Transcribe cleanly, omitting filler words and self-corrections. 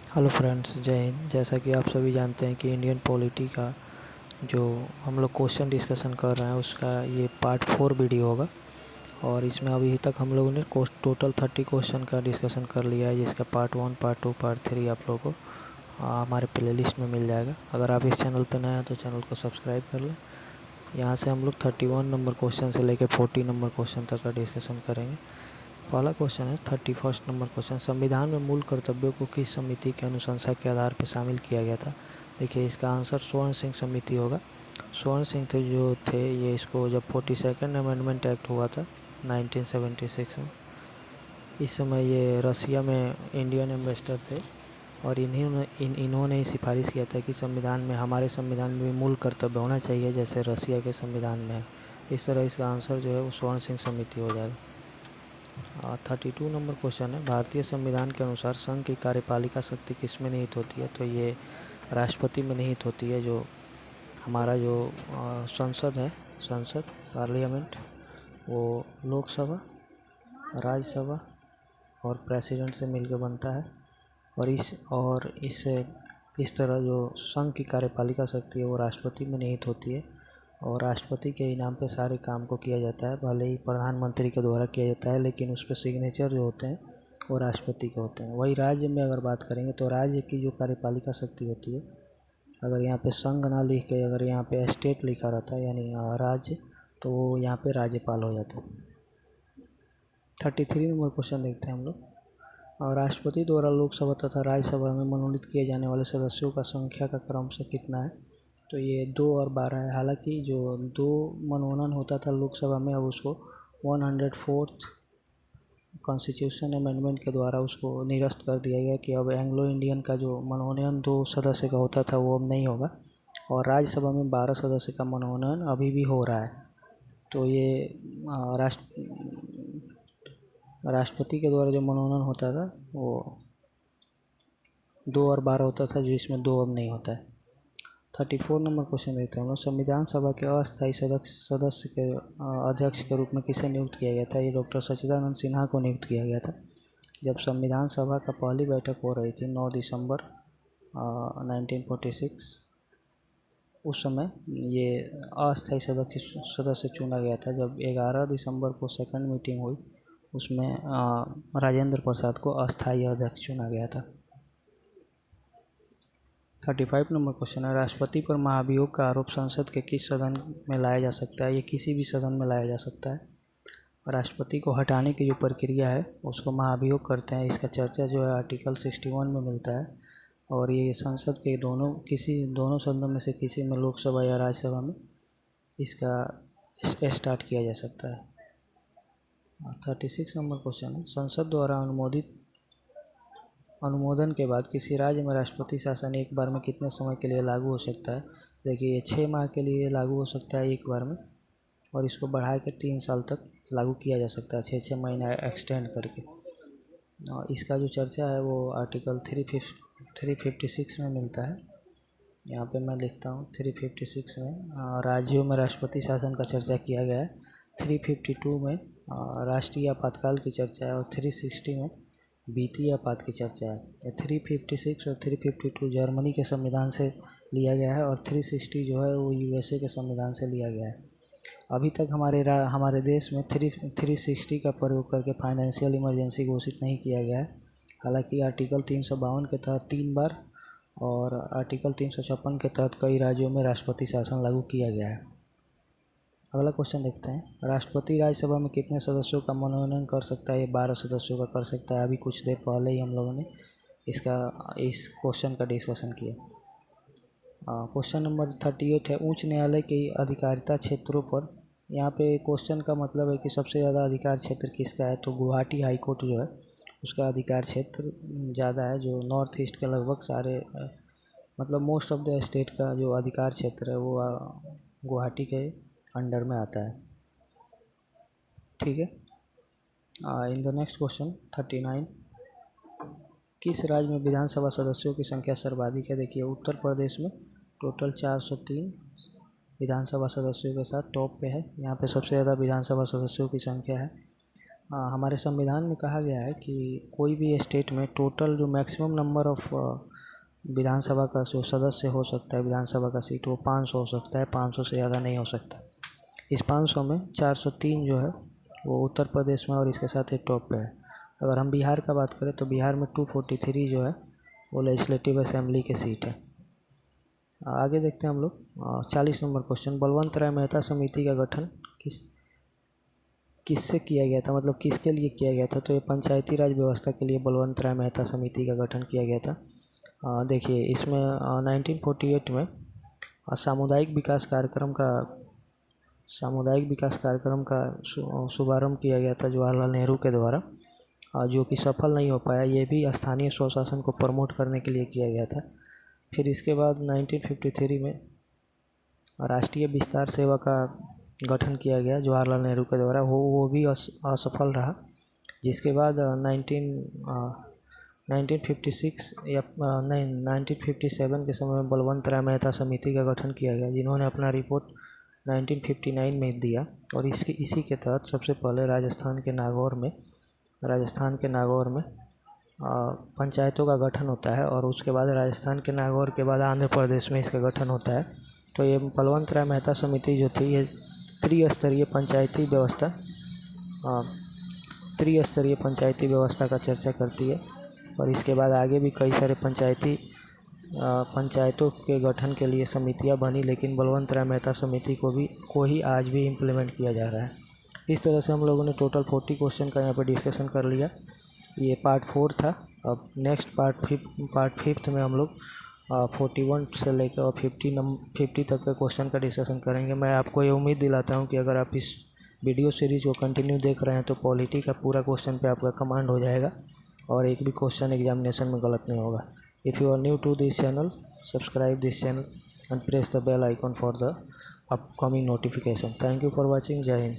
Hello friends, जय हिंद। जैसा कि आप सभी जानते हैं कि इंडियन पॉलिटी का जो हम लोग क्वेश्चन डिस्कशन कर रहे हैं उसका ये पार्ट 4 वीडियो होगा। और इसमें अभी तक हम लोगों ने टोटल 30 क्वेश्चन का डिस्कशन कर लिया है, जिसका पार्ट 1, पार्ट 2, पार्ट 3 आप लोगों को हमारे प्लेलिस्ट में मिल जाएगा। अगर आप इस चैनल पर नए हैं तो चैनल को सब्सक्राइब कर लें। यहाँ से हम लोग 31 नंबर क्वेश्चन से लेकर 40 नंबर क्वेश्चन तक का डिस्कशन करेंगे। पहला क्वेश्चन है 31 नंबर क्वेश्चन, संविधान में मूल कर्तव्यों को किस समिति के अनुशंसा के आधार पर शामिल किया गया था। देखिए, इसका आंसर स्वर्ण सिंह समिति होगा। स्वर्ण सिंह जो थे ये इसको जब 42nd अमेंडमेंट एक्ट हुआ था 1976 में, इस समय ये रसिया में इंडियन एम्बेसडर थे और इन्होंने ही सिफारिश किया था कि संविधान में, हमारे संविधान में भी मूल कर्तव्य होना चाहिए जैसे रसिया के संविधान में है। इस तरह इसका आंसर जो है वो स्वर्ण सिंह समिति हो जाएगा। 32 नंबर क्वेश्चन है, भारतीय संविधान के अनुसार संघ की कार्यपालिका शक्ति किस में निहित होती है। तो ये राष्ट्रपति में निहित होती है। जो हमारा जो संसद है, संसद पार्लियामेंट, वो लोकसभा, राज्यसभा और प्रेसिडेंट से मिलकर बनता है। और इस तरह जो संघ की कार्यपालिका शक्ति है वो राष्ट्रपति में निहित होती है और राष्ट्रपति के इनाम पे सारे काम को किया जाता है। भले ही प्रधानमंत्री के द्वारा किया जाता है, लेकिन उस पर सिग्नेचर जो होते हैं वो राष्ट्रपति के होते हैं। वही राज्य में अगर बात करेंगे तो राज्य की जो कार्यपालिका शक्ति होती है, अगर यहाँ पे संघ ना लिख के अगर यहाँ पे स्टेट लिखा रहता है यानी राज्य, तो वो यहाँ पे राज्यपाल हो जाता है। 33 नंबर क्वेश्चन देखते हैं हम लोग। और राष्ट्रपति द्वारा लोकसभा तथा राज्यसभा में मनोनीत किए जाने वाले सदस्यों का संख्या का क्रम से कितना है। तो ये 2 और 12 है। हालांकि जो 2 मनोनयन होता था लोकसभा में, अब उसको 104th कॉन्स्टिट्यूशन अमेंडमेंट के द्वारा उसको निरस्त कर दिया गया कि अब एंग्लो इंडियन का जो मनोनयन 2 सदस्य का होता था वो अब नहीं होगा। और राज्यसभा में 12 सदस्य का मनोनयन अभी भी हो रहा है। तो ये राष्ट्रपति के द्वारा जो मनोनयन होता था वो 2 और 12 होता था, जिसमें 2 अब नहीं होता है। 34 नंबर क्वेश्चन देखते हैं हम लोग। संविधान सभा के अस्थायी सदस्य के अध्यक्ष के रूप में किसे नियुक्त किया गया था। ये डॉक्टर सच्चिदानंद सिन्हा को नियुक्त किया गया था। जब संविधान सभा का पहली बैठक हो रही थी 9 दिसंबर 1946, उस समय ये अस्थायी सदस्य चुना गया था। जब 11 दिसंबर को सेकंड मीटिंग हुई, उसमें राजेंद्र प्रसाद को अस्थायी अध्यक्ष चुना गया था। 35 नंबर क्वेश्चन है, राष्ट्रपति पर महाभियोग का आरोप संसद के किस सदन में लाया जा सकता है। ये किसी भी सदन में लाया जा सकता है। राष्ट्रपति को हटाने की जो प्रक्रिया है उसको महाभियोग करते हैं। इसका चर्चा जो है आर्टिकल 61 में मिलता है और ये संसद के दोनों सदनों में से किसी में, लोकसभा या राज्यसभा में, इसका स्टार्ट किया जा सकता है। 36 नंबर क्वेश्चन है, संसद द्वारा अनुमोदन के बाद किसी राज्य में राष्ट्रपति शासन एक बार में कितने समय के लिए लागू हो सकता है। देखिए, ये 6 माह के लिए लागू हो सकता है एक बार में, और इसको बढ़ा के 3 साल तक लागू किया जा सकता है, 6 महीना एक्सटेंड करके। और इसका जो चर्चा है वो आर्टिकल 356 में मिलता है। यहाँ पे मैं लिखता हूँ 356 में राज्यों में राष्ट्रपति शासन का चर्चा किया गया है। 352 में राष्ट्रीय आपातकाल की चर्चा है और 360 में वित्तीय आपात की चर्चा है। 356 और 352 जर्मनी के संविधान से लिया गया है और 360 जो है वो यूएसए के संविधान से लिया गया है। अभी तक हमारे देश में 360 का प्रयोग करके फाइनेंशियल इमरजेंसी घोषित नहीं किया गया है। हालांकि आर्टिकल 352 के तहत 3 बार और आर्टिकल 356 के तहत कई राज्यों में राष्ट्रपति शासन लागू किया गया है। अगला क्वेश्चन देखते हैं, राष्ट्रपति राज्यसभा में कितने सदस्यों का मनोनयन कर सकता है। ये 12 सदस्यों का कर सकता है। अभी कुछ देर पहले ही हम लोगों ने इस क्वेश्चन का डिस्कशन किया। क्वेश्चन नंबर 38 है, उच्च न्यायालय के अधिकारिता क्षेत्रों पर। यहाँ पे क्वेश्चन का मतलब है कि सबसे ज़्यादा अधिकार क्षेत्र किसका है। तो गुवाहाटी हाई कोर्ट जो है उसका अधिकार क्षेत्र ज़्यादा है। जो नॉर्थ ईस्ट के लगभग सारे, मतलब मोस्ट ऑफ द स्टेट का जो अधिकार क्षेत्र है वो गुवाहाटी के अंडर में आता है। ठीक है। इन द नेक्स्ट क्वेश्चन 39, किस राज्य में विधानसभा सदस्यों की संख्या सर्वाधिक है। देखिए, उत्तर प्रदेश में टोटल 403 विधानसभा सदस्यों के साथ टॉप पे है। यहाँ पे सबसे ज़्यादा विधानसभा सदस्यों की संख्या है। हमारे संविधान में कहा गया है कि कोई भी स्टेट में टोटल जो मैक्सिमम नंबर ऑफ विधानसभा का जो सदस्य हो सकता है, विधानसभा का सीट, वो 500 हो सकता है, 500 से ज़्यादा नहीं हो सकता। इस 500 में 403 जो है वो उत्तर प्रदेश में और इसके साथ ही टॉप पे है। अगर हम बिहार का बात करें तो बिहार में 243 जो है वो लेजिस्लेटिव असेंबली के सीट है। आगे देखते हैं हम लोग 40 नंबर क्वेश्चन। बलवंत राय मेहता समिति का गठन किससे किया गया था, मतलब किसके लिए किया गया था? तो ये पंचायती राज व्यवस्था के लिए बलवंत राय मेहता समिति का गठन किया गया था। देखिए इसमें 1948 में सामुदायिक विकास कार्यक्रम का शुभारंभ किया गया था जवाहरलाल नेहरू के द्वारा, जो कि सफल नहीं हो पाया। ये भी स्थानीय स्वशासन को प्रमोट करने के लिए किया गया था। फिर इसके बाद 1953 में राष्ट्रीय विस्तार सेवा का गठन किया गया जवाहरलाल नेहरू के द्वारा, वो भी असफल रहा। जिसके बाद 1957 के समय में बलवंत राय मेहता समिति का गठन किया गया, जिन्होंने अपना रिपोर्ट 1959 में दिया। और इसी के तहत सबसे पहले राजस्थान के नागौर में पंचायतों का गठन होता है, और उसके बाद राजस्थान के नागौर के बाद आंध्र प्रदेश में इसका गठन होता है। तो ये बलवंत राय मेहता समिति जो थी, ये त्रिस्तरीय पंचायती व्यवस्था का चर्चा करती है। और इसके बाद आगे भी कई सारे पंचायतों के गठन के लिए समितियां बनी, लेकिन बलवंत राय मेहता समिति को ही आज भी इम्प्लीमेंट किया जा रहा है। इस तरह से हम लोगों ने टोटल 40 क्वेश्चन का यहाँ पर डिस्कशन कर लिया। ये पार्ट 4 था। अब नेक्स्ट पार्ट 5th में हम लोग 41 से लेकर और 50 तक के क्वेश्चन का डिस्कशन करेंगे। मैं आपको ये उम्मीद दिलाता हूँ कि अगर आप इस वीडियो सीरीज़ को कंटिन्यू देख रहे हैं तो पॉलिटी का पूरा क्वेश्चन पे आपका कमांड हो जाएगा और एक भी क्वेश्चन एग्जामिनेशन में गलत नहीं होगा। If you are new to this channel, subscribe this channel and press the bell icon for the upcoming notification. Thank you for watching. जय हिंद।